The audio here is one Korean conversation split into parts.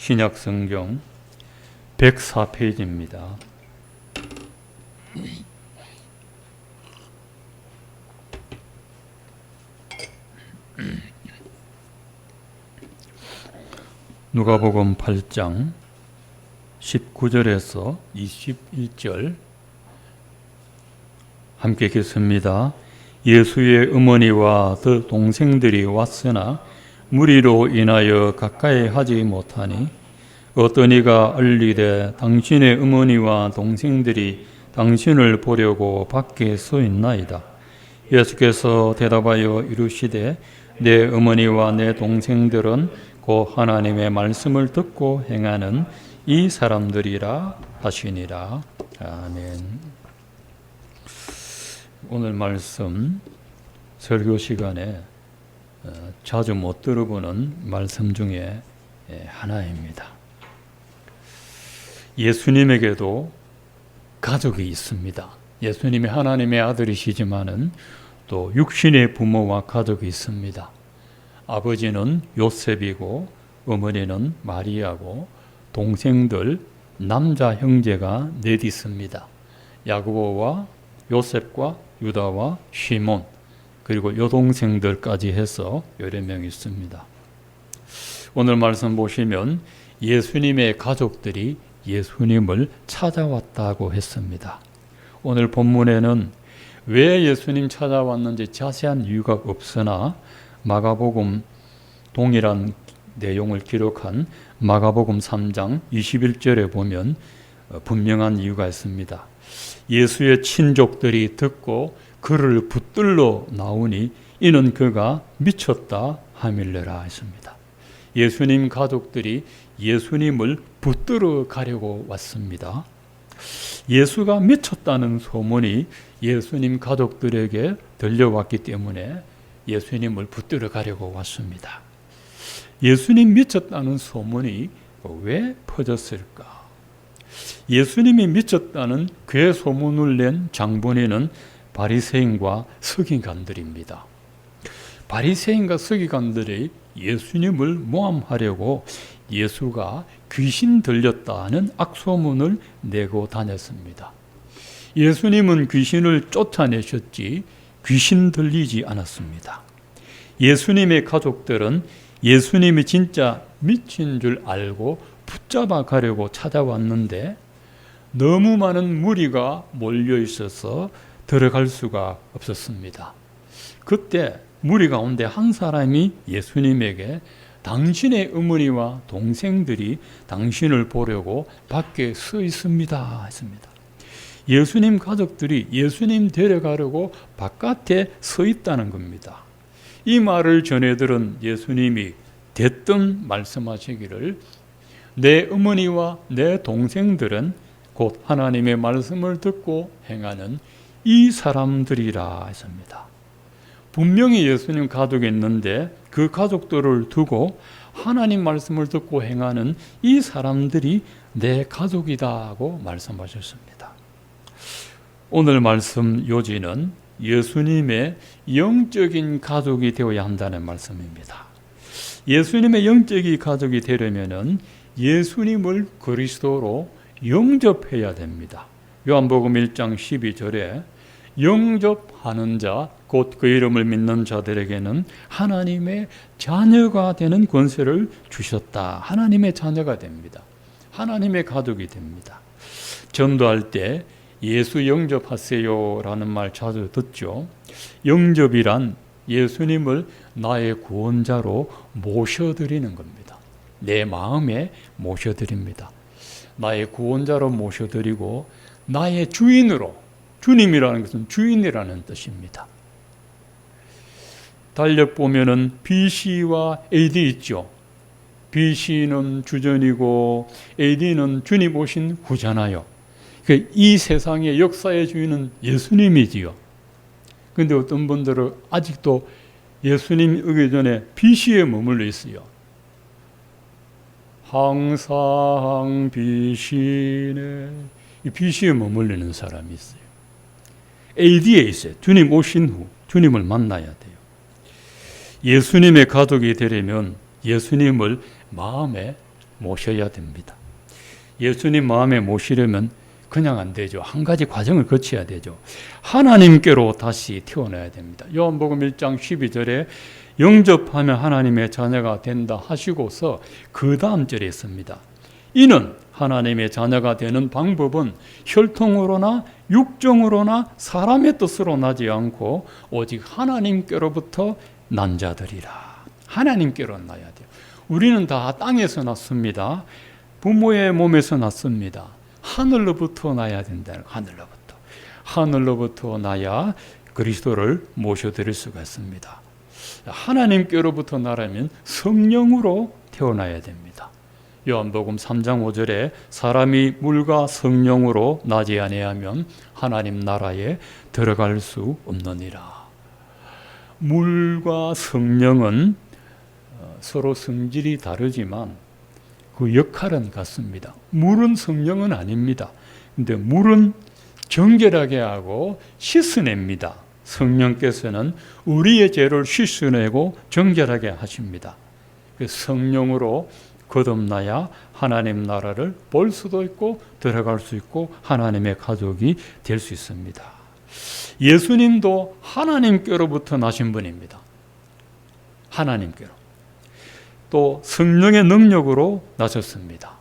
신약성경 104페이지입니다. 누가복음 8장 19절에서 21절 함께 읽겠습니다. 예수의 어머니와 그 동생들이 왔으나 무리로 인하여 가까이 하지 못하니 어떤 이가 알리되 당신의 어머니와 동생들이 당신을 보려고 밖에 서 있나이다. 예수께서 대답하여 이르시되 내 어머니와 내 동생들은 곧 하나님의 말씀을 듣고 행하는 이 사람들이라 하시니라. 아멘. 오늘 말씀 설교 시간에 자주 못 들어보는 말씀 중에 하나입니다. 예수님에게도 가족이 있습니다. 예수님이 하나님의 아들이시지만은 또 육신의 부모와 가족이 있습니다. 아버지는 요셉이고 어머니는 마리아고 동생들 남자 형제가 넷 있습니다. 야고보와 요셉과 유다와 시몬 그리고 여동생들까지 해서 여러 명 있습니다. 오늘 말씀 보시면 예수님의 가족들이 예수님을 찾아왔다고 했습니다. 오늘 본문에는 왜 예수님 찾아왔는지 자세한 이유가 없으나 마가복음 동일한 내용을 기록한 마가복음 3장 21절에 보면 분명한 이유가 있습니다. 예수의 친족들이 듣고 그를 붙들러 나오니 이는 그가 미쳤다 하밀레라 했습니다. 예수님 가족들이 예수님을 붙들어 가려고 왔습니다. 예수가 미쳤다는 소문이 예수님 가족들에게 들려왔기 때문에 예수님을 붙들어 가려고 왔습니다. 예수님 미쳤다는 소문이 왜 퍼졌을까? 예수님이 미쳤다는 괴 소문을 낸 장본인은 바리새인과 서기관들입니다. 바리새인과 서기관들이 예수님을 모함하려고 예수가 귀신 들렸다는 악소문을 내고 다녔습니다. 예수님은 귀신을 쫓아내셨지 귀신 들리지 않았습니다. 예수님의 가족들은 예수님이 진짜 미친 줄 알고 붙잡아 가려고 찾아왔는데 너무 많은 무리가 몰려 있어서 들어갈 수가 없었습니다. 그때 무리 가운데 한 사람이 예수님에게 당신의 어머니와 동생들이 당신을 보려고 밖에 서 있습니다 했습니다. 예수님 가족들이 예수님 데려가려고 바깥에 서 있다는 겁니다. 이 말을 전해 들은 예수님이 대뜸 말씀하시기를 내 어머니와 내 동생들은 곧 하나님의 말씀을 듣고 행하는 이 사람들이라 했습니다. 분명히 예수님 가족이 있는데 그 가족들을 두고 하나님 말씀을 듣고 행하는 이 사람들이 내 가족이다고 말씀하셨습니다. 오늘 말씀 요지는 예수님의 영적인 가족이 되어야 한다는 말씀입니다. 예수님의 영적인 가족이 되려면 예수님을 그리스도로 영접해야 됩니다. 요한복음 1장 12절에 영접하는 자, 곧 그 이름을 믿는 자들에게는 하나님의 자녀가 되는 권세를 주셨다. 하나님의 자녀가 됩니다. 하나님의 가족이 됩니다. 전도할 때 예수 영접하세요 라는 말 자주 듣죠. 영접이란 예수님을 나의 구원자로 모셔드리는 겁니다. 내 마음에 모셔드립니다. 나의 구원자로 모셔드리고 나의 주인으로, 주님이라는 것은 주인이라는 뜻입니다. 달력 보면은 BC와 AD 있죠. BC는 주전이고 AD는 주님 오신 후잖아요. 이 세상의 역사의 주인은 예수님이지요. 그런데 어떤 분들은 아직도 예수님 오기 전에 BC에 머물러 있어요. 항상 BC네. 이 BC에 머물리는 사람이 있어요. AD에 있어요. 주님 오신 후 주님을 만나야 돼요. 예수님의 가족이 되려면 예수님을 마음에 모셔야 됩니다. 예수님 마음에 모시려면 그냥 안 되죠. 한 가지 과정을 거쳐야 되죠. 하나님께로 다시 태어나야 됩니다. 요한복음 1장 12절에 영접하면 하나님의 자녀가 된다 하시고서 그 다음 절에 있습니다. 이는 하나님의 자녀가 되는 방법은 혈통으로나 육정으로나 사람의 뜻으로 나지 않고 오직 하나님께로부터 난 자들이라. 하나님께로 나야 돼요. 우리는 다 땅에서 났습니다. 부모의 몸에서 났습니다. 하늘로부터 나야 된다는 거예요. 하늘로부터 나야 그리스도를 모셔드릴 수가 있습니다. 하나님께로부터 나라면 성령으로 태어나야 됩니다. 요한복음 3장 5절에 사람이 물과 성령으로 나지 아니하면 하나님 나라에 들어갈 수 없느니라. 물과 성령은 서로 성질이 다르지만 그 역할은 같습니다. 물은 성령은 아닙니다. 근데 물은 정결하게 하고 씻어냅니다. 성령께서는 우리의 죄를 씻어내고 정결하게 하십니다. 그 성령으로 거듭나야 하나님 나라를 볼 수도 있고 들어갈 수 있고 하나님의 가족이 될 수 있습니다. 예수님도 하나님께로부터 나신 분입니다. 하나님께로. 또 성령의 능력으로 나셨습니다.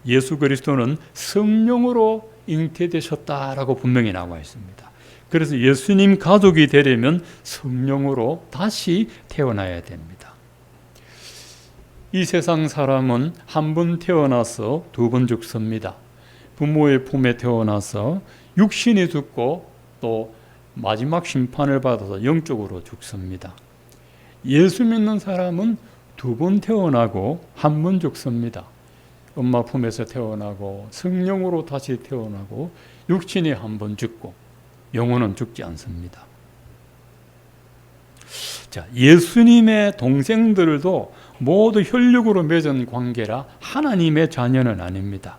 예수 그리스도는 성령으로 잉태되셨다라고 분명히 나와 있습니다. 그래서 예수님 가족이 되려면 성령으로 다시 태어나야 됩니다. 이 세상 사람은 한 번 태어나서 두 번 죽습니다. 부모의 품에 태어나서 육신이 죽고 또 마지막 심판을 받아서 영적으로 죽습니다. 예수 믿는 사람은 두 번 태어나고 한 번 죽습니다. 엄마 품에서 태어나고 성령으로 다시 태어나고 육신이 한 번 죽고 영혼은 죽지 않습니다. 자, 예수님의 동생들도 모두 혈육으로 맺은 관계라 하나님의 자녀는 아닙니다.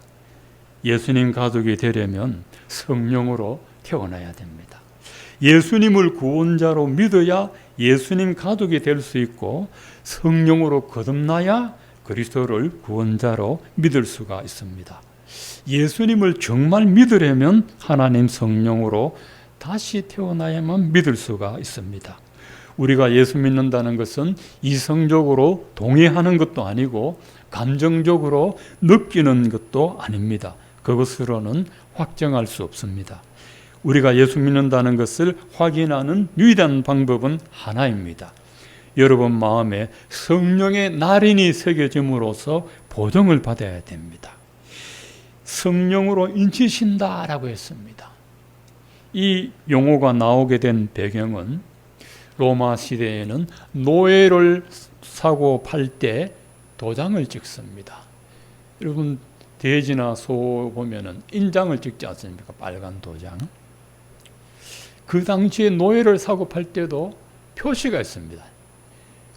예수님 가족이 되려면 성령으로 태어나야 됩니다. 예수님을 구원자로 믿어야 예수님 가족이 될 수 있고 성령으로 거듭나야 그리스도를 구원자로 믿을 수가 있습니다. 예수님을 정말 믿으려면 하나님 성령으로 다시 태어나야만 믿을 수가 있습니다. 우리가 예수 믿는다는 것은 이성적으로 동의하는 것도 아니고 감정적으로 느끼는 것도 아닙니다. 그것으로는 확정할 수 없습니다. 우리가 예수 믿는다는 것을 확인하는 유일한 방법은 하나입니다. 여러분 마음에 성령의 날인이 새겨짐으로써 보정을 받아야 됩니다. 성령으로 인치신다라고 했습니다. 이 용어가 나오게 된 배경은 로마 시대에는 노예를 사고 팔 때 도장을 찍습니다. 여러분 돼지나 소 보면은 인장을 찍지 않습니까? 빨간 도장. 그 당시에 노예를 사고 팔 때도 표시가 있습니다.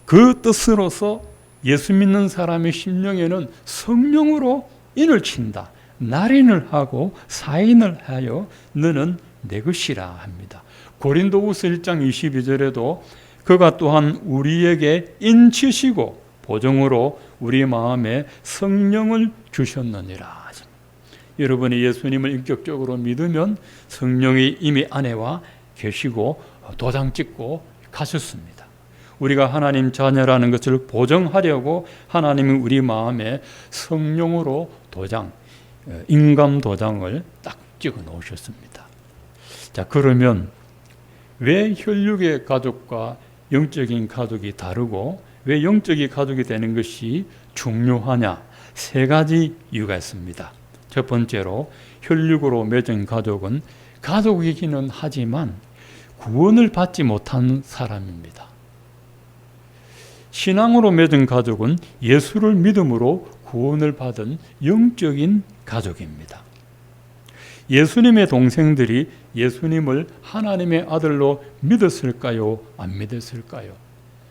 그 뜻으로서 예수 믿는 사람의 심령에는 성령으로 인을 친다. 날인을 하고 사인을 하여 너는 내 것이라 합니다. 고린도후서 1장 22절에도 그가 또한 우리에게 인치시고 보정으로 우리 마음에 성령을 주셨느니라. 여러분이 예수님을 인격적으로 믿으면 성령이 이미 안에와 계시고 도장 찍고 가셨습니다. 우리가 하나님 자녀라는 것을 보정하려고 하나님이 우리 마음에 성령으로 도장, 인감 도장을 딱 찍어 놓으셨습니다. 자, 그러면 왜 혈육의 가족과 영적인 가족이 다르고 왜 영적인 가족이 되는 것이 중요하냐? 세 가지 이유가 있습니다. 첫 번째로 혈육으로 맺은 가족은 가족이기는 하지만 구원을 받지 못한 사람입니다. 신앙으로 맺은 가족은 예수를 믿음으로 구원을 받은 영적인 가족입니다. 예수님의 동생들이 예수님을 하나님의 아들로 믿었을까요? 안 믿었을까요?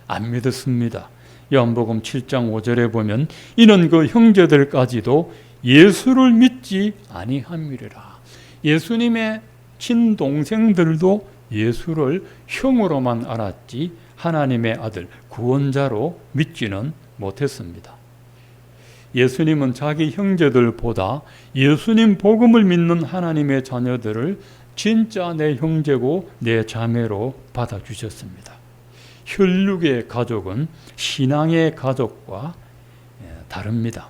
안 믿었습니다. 요한복음 7장 5절에 보면 이는 그 형제들까지도 예수를 믿지 아니함이라. 예수님의 친동생들도 예수를 형으로만 알았지 하나님의 아들, 구원자로 믿지는 못했습니다. 예수님은 자기 형제들보다 예수님 복음을 믿는 하나님의 자녀들을 진짜 내 형제고 내 자매로 받아주셨습니다. 혈육의 가족은 신앙의 가족과 다릅니다.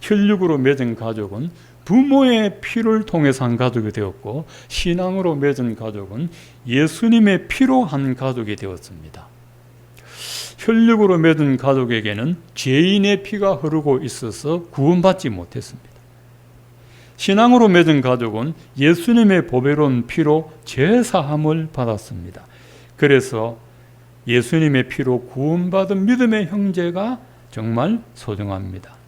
혈육으로 맺은 가족은 부모의 피를 통해서 한 가족이 되었고, 신앙으로 맺은 가족은 예수님의 피로 한 가족이 되었습니다. 혈육으로 맺은 가족에게는 죄인의 피가 흐르고 있어서 구원받지 못했습니다. 신앙으로 맺은 가족은 예수님의 보배로운 피로 죄사함을 받았습니다. 그래서 예수님의 피로 구원받은 믿음의 형제가 정말 소중합니다.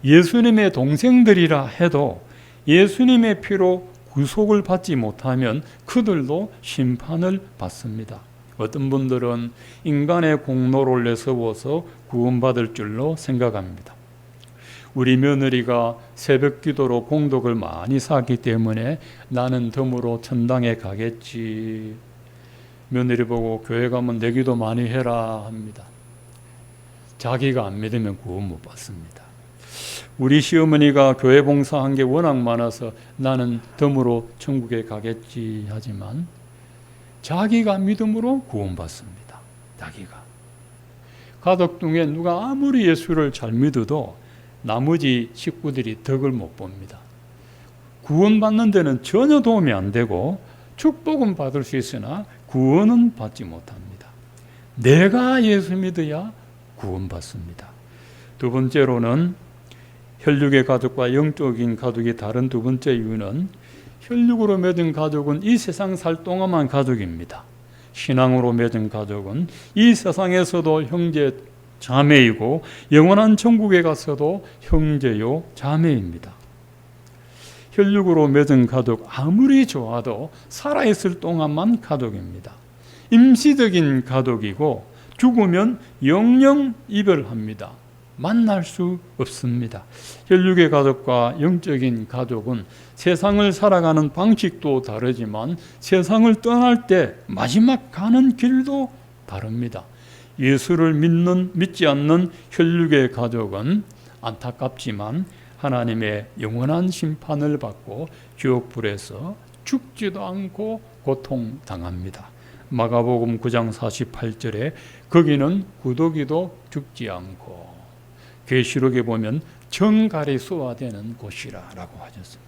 예수님의 동생들이라 해도 예수님의 피로 구속을 받지 못하면 그들도 심판을 받습니다. 어떤 분들은 인간의 공로를 내세워서 구원받을 줄로 생각합니다. 우리 며느리가 새벽 기도로 공덕을 많이 쌓기 때문에 나는 덤으로 천당에 가겠지. 며느리 보고 교회 가면 내 기도 많이 해라 합니다. 자기가 안 믿으면 구원 못 받습니다. 우리 시어머니가 교회 봉사한 게 워낙 많아서 나는 덤으로 천국에 가겠지 하지만 자기가 믿음으로 구원받습니다. 자기가. 가족 중에 누가 아무리 예수를 잘 믿어도 나머지 식구들이 덕을 못 봅니다. 구원받는 데는 전혀 도움이 안 되고 축복은 받을 수 있으나 구원은 받지 못합니다. 내가 예수 믿어야 구원받습니다. 두 번째로는 혈육의 가족과 영적인 가족이 다른 두 번째 이유는 혈육으로 맺은 가족은 이 세상 살 동안만 가족입니다. 신앙으로 맺은 가족은 이 세상에서도 형제 자매이고 영원한 천국에 가서도 형제요 자매입니다. 혈육으로 맺은 가족 아무리 좋아도 살아있을 동안만 가족입니다. 임시적인 가족이고 죽으면 영영 이별합니다. 만날 수 없습니다. 혈육의 가족과 영적인 가족은 세상을 살아가는 방식도 다르지만 세상을 떠날 때 마지막 가는 길도 다릅니다. 예수를 믿지 않는 혈육의 가족은 안타깝지만 하나님의 영원한 심판을 받고 지옥불에서 죽지도 않고 고통당합니다. 마가복음 9장 48절에 거기는 구더기도 죽지 않고, 계시록에 보면 정갈이 쏘아대는 곳이라고 하셨습니다.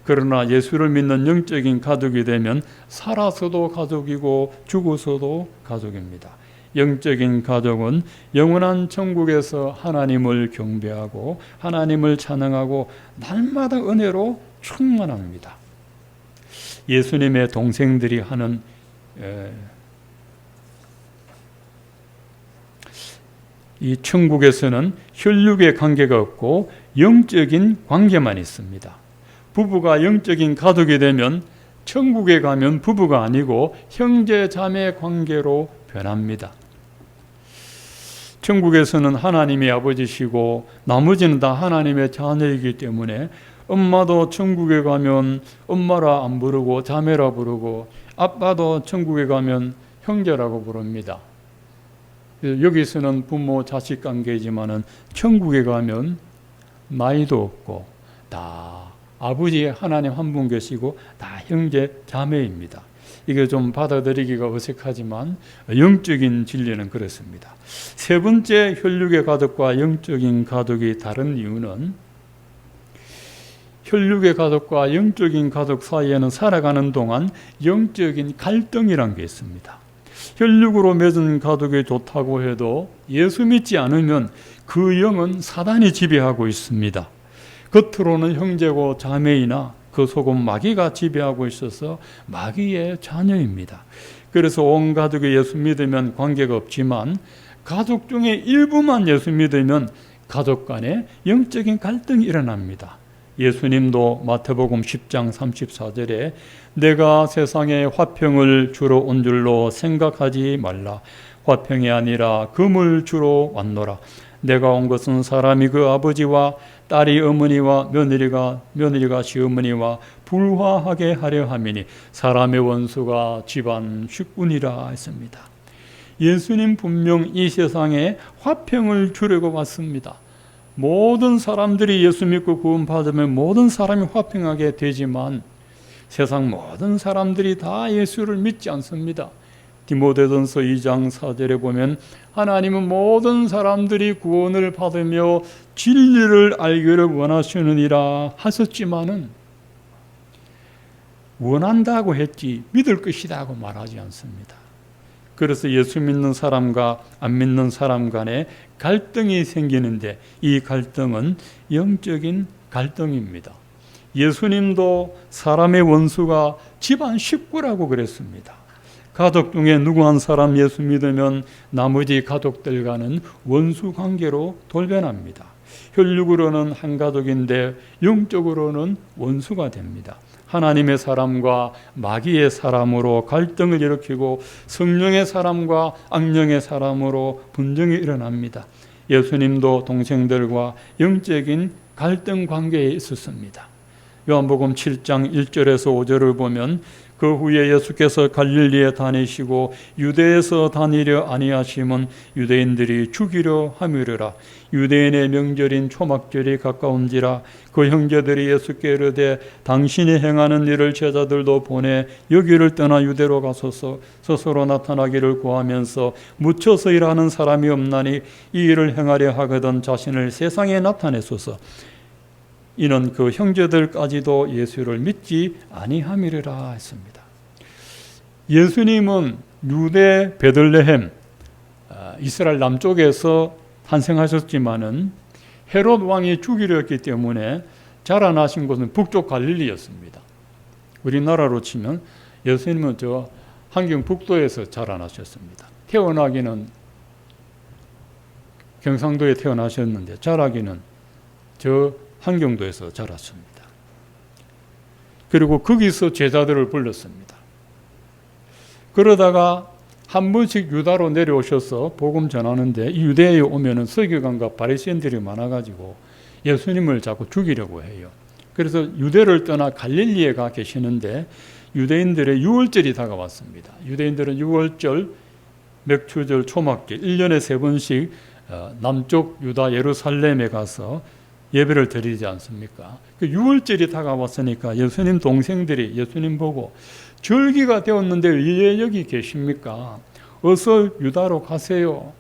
그러나 예수를 믿는 영적인 가족이 되면 살아서도 가족이고 죽어서도 가족입니다. 영적인 가족은 영원한 천국에서 하나님을 경배하고 하나님을 찬양하고 날마다 은혜로 충만합니다. 예수님의 동생들이 하는 이 천국에서는 혈육의 관계가 없고 영적인 관계만 있습니다. 부부가 영적인 가족이 되면 천국에 가면 부부가 아니고 형제 자매 관계로 변합니다. 천국에서는 하나님이 아버지시고 나머지는 다 하나님의 자녀이기 때문에 엄마도 천국에 가면 엄마라 안 부르고 자매라 부르고, 아빠도 천국에 가면 형제라고 부릅니다. 여기서는 부모 자식 관계이지만은 천국에 가면 나이도 없고 다 아버지 하나님 한 분 계시고 다 형제 자매입니다. 이게 좀 받아들이기가 어색하지만 영적인 진리는 그렇습니다. 세 번째, 혈육의 가족과 영적인 가족이 다른 이유는 혈육의 가족과 영적인 가족 사이에는 살아가는 동안 영적인 갈등이란 게 있습니다. 혈육으로 맺은 가족이 좋다고 해도 예수 믿지 않으면 그 영은 사단이 지배하고 있습니다. 겉으로는 형제고 자매이나 그 속은 마귀가 지배하고 있어서 마귀의 자녀입니다. 그래서 온 가족이 예수 믿으면 관계가 없지만 가족 중에 일부만 예수 믿으면 가족 간에 영적인 갈등이 일어납니다. 예수님도 마태복음 10장 34절에 내가 세상에 화평을 주러 온 줄로 생각하지 말라. 화평이 아니라 금을 주러 왔노라. 내가 온 것은 사람이 그 아버지와 딸이 어머니와 며느리가 시어머니와 불화하게 하려 함이니 사람의 원수가 집안 식군이라 했습니다. 예수님 분명 이 세상에 화평을 주려고 왔습니다. 모든 사람들이 예수 믿고 구원받으면 모든 사람이 화평하게 되지만 세상 모든 사람들이 다 예수를 믿지 않습니다. 디모데전서 2장 4절에 보면 하나님은 모든 사람들이 구원을 받으며 진리를 알기를 원하시느니라 하셨지만은 원한다고 했지 믿을 것이다 하고 말하지 않습니다. 그래서 예수 믿는 사람과 안 믿는 사람 간에 갈등이 생기는데 이 갈등은 영적인 갈등입니다. 예수님도 사람의 원수가 집안 식구라고 그랬습니다. 가족 중에 누구 한 사람 예수 믿으면 나머지 가족들과는 원수 관계로 돌변합니다. 혈육으로는 한 가족인데 영적으로는 원수가 됩니다. 하나님의 사람과 마귀의 사람으로 갈등을 일으키고 성령의 사람과 악령의 사람으로 분쟁이 일어납니다. 예수님도 동생들과 영적인 갈등 관계에 있었습니다. 요한복음 7장 1절에서 5절을 보면 그 후에 예수께서 갈릴리에 다니시고 유대에서 다니려 아니하심은 유대인들이 죽이려 함이르라. 유대인의 명절인 초막절이 가까운지라. 그 형제들이 예수께 이르되 당신이 행하는 일을 제자들도 보내 여기를 떠나 유대로 가소서. 스스로 나타나기를 구하면서 묻혀서 일하는 사람이 없나니 이 일을 행하려 하거든 자신을 세상에 나타내소서. 이는 그 형제들까지도 예수를 믿지 아니함이라 했습니다. 예수님은 유대 베들레헴 이스라엘 남쪽에서 탄생하셨지만은 헤롯 왕이 죽이려 했기 때문에 자라나신 곳은 북쪽 갈릴리였습니다. 우리나라로 치면 예수님은 저 한경 북도에서 자라나셨습니다. 태어나기는 경상도에 태어나셨는데 자라기는 저 한경도에서 자랐습니다. 그리고 거기서 제자들을 불렀습니다. 그러다가 한 번씩 유다로 내려오셔서 복음 전하는데 이 유대에 오면은 서기관과 바리새인들이 많아가지고 예수님을 자꾸 죽이려고 해요. 그래서 유대를 떠나 갈릴리에 가 계시는데 유대인들의 유월절이 다가왔습니다. 유대인들은 유월절, 맥추절, 초막절 1년에 3번씩 남쪽 유다 예루살렘에 가서 예배를 드리지 않습니까? 그 유월절이 다가왔으니까 예수님 동생들이 예수님 보고 절기가 되었는데 왜 여기 계십니까? 어서 유다로 가세요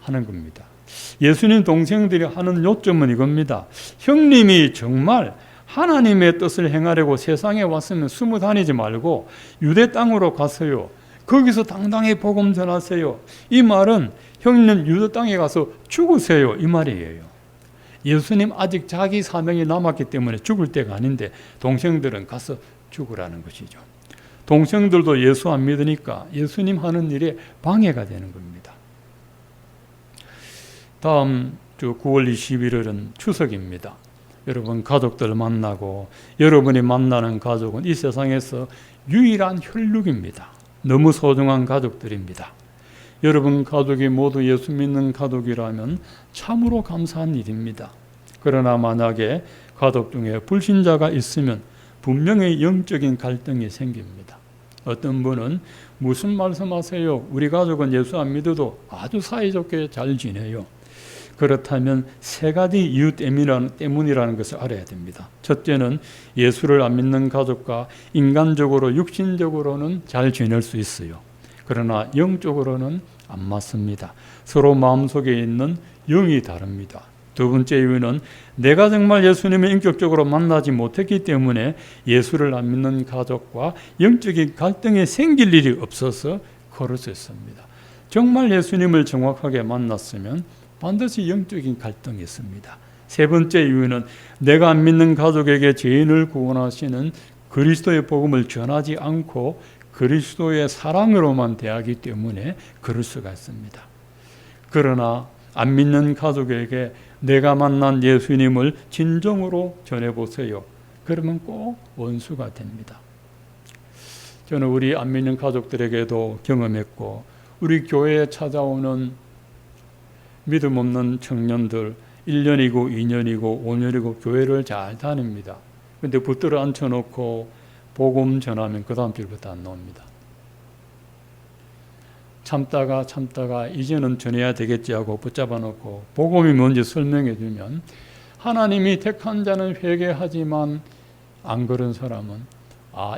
하는 겁니다. 예수님 동생들이 하는 요점은 이겁니다. 형님이 정말 하나님의 뜻을 행하려고 세상에 왔으면 숨어 다니지 말고 유대 땅으로 가세요. 거기서 당당히 복음 전하세요. 이 말은 형님 유대 땅에 가서 죽으세요 이 말이에요. 예수님 아직 자기 사명이 남았기 때문에 죽을 때가 아닌데 동생들은 가서 죽으라는 것이죠. 동생들도 예수 안 믿으니까 예수님 하는 일에 방해가 되는 겁니다. 다음 주 9월 21일은 추석입니다. 여러분 가족들 만나고 여러분이 만나는 가족은 이 세상에서 유일한 혈육입니다. 너무 소중한 가족들입니다. 여러분 가족이 모두 예수 믿는 가족이라면 참으로 감사한 일입니다. 그러나 만약에 가족 중에 불신자가 있으면 분명히 영적인 갈등이 생깁니다. 어떤 분은 무슨 말씀하세요? 우리 가족은 예수 안 믿어도 아주 사이좋게 잘 지내요. 그렇다면 세 가지 이유 때문이라는 것을 알아야 됩니다. 첫째는 예수를 안 믿는 가족과 인간적으로 육신적으로는 잘 지낼 수 있어요. 그러나 영적으로는 안 맞습니다. 서로 마음속에 있는 영이 다릅니다. 두 번째 이유는 내가 정말 예수님을 인격적으로 만나지 못했기 때문에 예수를 안 믿는 가족과 영적인 갈등이 생길 일이 없어서 그럴 수 있습니다. 정말 예수님을 정확하게 만났으면 반드시 영적인 갈등이 있습니다. 세 번째 이유는 내가 안 믿는 가족에게 죄인을 구원하시는 그리스도의 복음을 전하지 않고 그리스도의 사랑으로만 대하기 때문에 그럴 수가 있습니다. 그러나 안 믿는 가족에게 내가 만난 예수님을 진정으로 전해보세요. 그러면 꼭 원수가 됩니다. 저는 우리 안 믿는 가족들에게도 경험했고 우리 교회에 찾아오는 믿음 없는 청년들 1년이고 2년이고 5년이고 교회를 잘 다닙니다. 그런데 붙들어 앉혀놓고 복음 전하면 그 다음 주부터 안 나옵니다. 참다가 이제는 전해야 되겠지 하고 붙잡아 놓고 복음이 뭔지 설명해 주면 하나님이 택한 자는 회개하지만 안 그런 사람은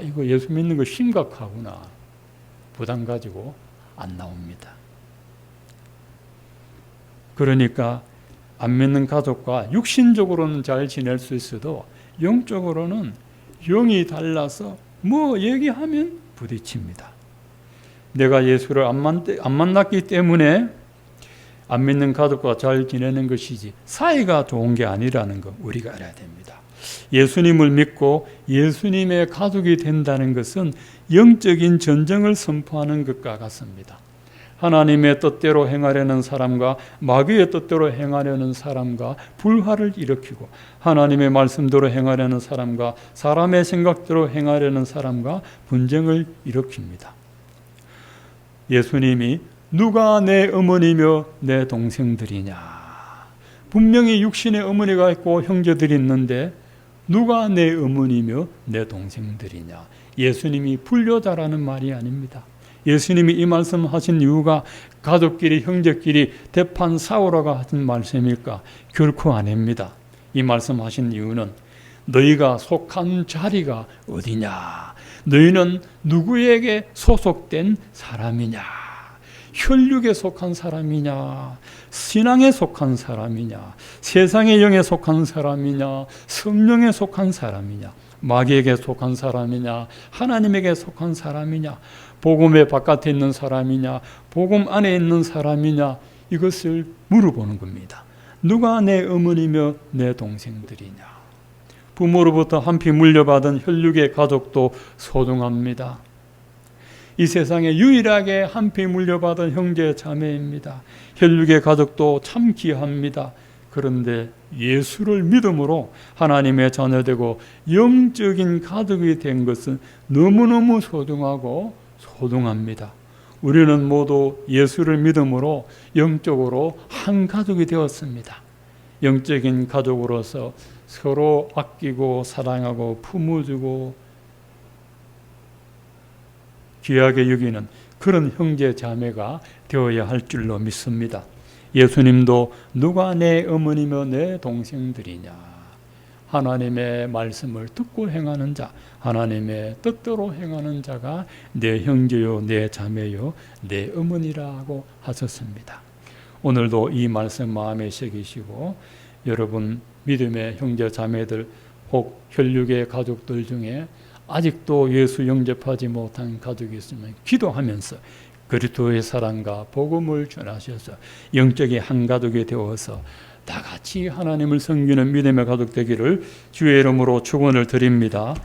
이거 예수 믿는 거 심각하구나 부담 가지고 안 나옵니다. 그러니까 안 믿는 가족과 육신적으로는 잘 지낼 수 있어도 영적으로는 영이 달라서 뭐 얘기하면 부딪힙니다. 내가 예수를 안 만났기 때문에 안 믿는 가족과 잘 지내는 것이지 사이가 좋은 게 아니라는 거 우리가 알아야 됩니다. 예수님을 믿고 예수님의 가족이 된다는 것은 영적인 전쟁을 선포하는 것과 같습니다. 하나님의 뜻대로 행하려는 사람과 마귀의 뜻대로 행하려는 사람과 불화를 일으키고 하나님의 말씀대로 행하려는 사람과 사람의 생각대로 행하려는 사람과 분쟁을 일으킵니다. 예수님이 누가 내 어머니며 내 동생들이냐. 분명히 육신의 어머니가 있고 형제들이 있는데 누가 내 어머니며 내 동생들이냐. 예수님이 불효자라는 말이 아닙니다. 예수님이 이 말씀하신 이유가 가족끼리 형제끼리 대판 싸우라고 하신 말씀일까? 결코 아닙니다. 이 말씀하신 이유는 너희가 속한 자리가 어디냐? 너희는 누구에게 소속된 사람이냐? 혈육에 속한 사람이냐? 신앙에 속한 사람이냐? 세상의 영에 속한 사람이냐? 성령에 속한 사람이냐? 마귀에게 속한 사람이냐? 하나님에게 속한 사람이냐? 복음의 바깥에 있는 사람이냐? 복음 안에 있는 사람이냐? 이것을 물어보는 겁니다. 누가 내 어머니며 내 동생들이냐? 부모로부터 한 피 물려받은 혈육의 가족도 소중합니다. 이 세상에 유일하게 한 피 물려받은 형제 자매입니다. 혈육의 가족도 참 귀합니다. 그런데 예수를 믿음으로 하나님의 자녀되고 영적인 가족이 된 것은 너무너무 소중합니다. 우리는 모두 예수를 믿음으로 영적으로 한 가족이 되었습니다. 영적인 가족으로서 서로 아끼고 사랑하고 품어주고 귀하게 여기는 그런 형제 자매가 되어야 할 줄로 믿습니다. 예수님도 누가 내 어머니며 내 동생들이냐. 하나님의 말씀을 듣고 행하는 자, 하나님의 뜻대로 행하는 자가 내 형제요 내 자매요 내 어머니라고 하셨습니다. 오늘도 이 말씀 마음에 새기시고 여러분 믿음의 형제 자매들 혹 혈육의 가족들 중에 아직도 예수 영접하지 못한 가족이 있으면 기도하면서 그리스도의 사랑과 복음을 전하셔서 영적인 한 가족이 되어서 다 같이 하나님을 섬기는 믿음의 가족 되기를 주의 이름으로 축원을 드립니다.